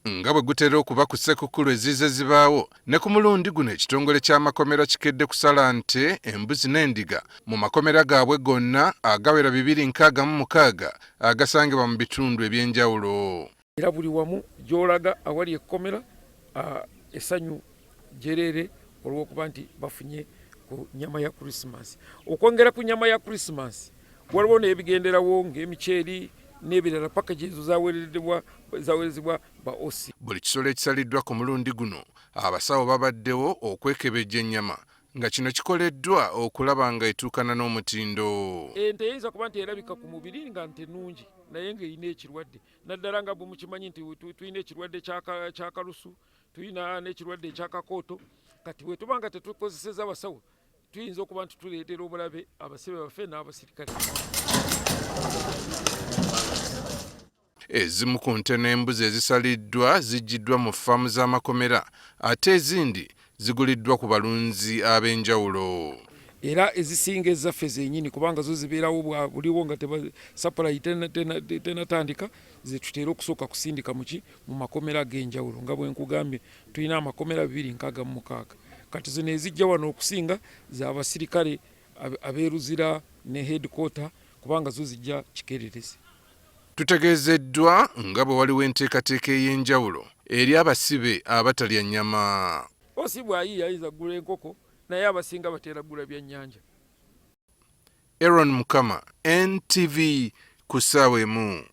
nga bwe gutera okuba ku Ssekkukulu ezize zibaawo ne ku mulundi guno ekitongole kya makomera kikedde kusala nte, embuzi n'endiga mu makomera gaabwe gonna agawera 266 agasangibwa mu bitundu eby'enjawulo. Era buli wamu gy'olaga awali ekkomera essanyu jereere olw'okuba nti bafunye ku nnyama ya Christmas. Okwongera ku nnyama ya Christmas waliwo n'ebigenderawo ng'emiceeri n'ebirala package ezo zaweerezebwa ba OC. Buli kisolo ekisaliddwa ku mulundi guno abasawo babaddewo okwekebejja ennyama nga kino kikoleddwa okulaba nga etuukana n'omutindo. Ente eyinza kuba nti erabika ku mubiri nga nte nnungi naye ng'erina ekirwadde, naddala nga bwe mukimanyi nti tulina ekirwadde kya kalusu, tulina n'ekirwadde ekyakakooto. Kati bwe tuba nga tetukozeseza abasawo tuyinza okuba nti tuleetera obulabe abasibe baffe n'abaserikale. Ezimu ku nte n'embuzi ezisaliddwa ziggiddwa mu ffaamu z'amakomera ate ezindi ziguliddwa ku balunzi ab'enjawulo. Era ezisinga ezaffe zennyini kubanga zo zibeerawo buliwo nga supply tenatandika ze tutera okusooka kusindika mu makomera ag'enjawulo nga bwe nkugambye tulina amakomera 266. Kati zino ezijja wano okusinga z'abaserikale abeeruzira ne headquarter kubanga zo zijja kikererezi. Tutegeezeddwa nga bwe waliwo enteekateeka ey'enjawulo eri abasibe abatalya nnyama. Osi bw'ayiiya ayinza kugula enkoko naye abasinga bateera kugula byannyanja. Aaron Mukama, NTV ku ssaawa emu.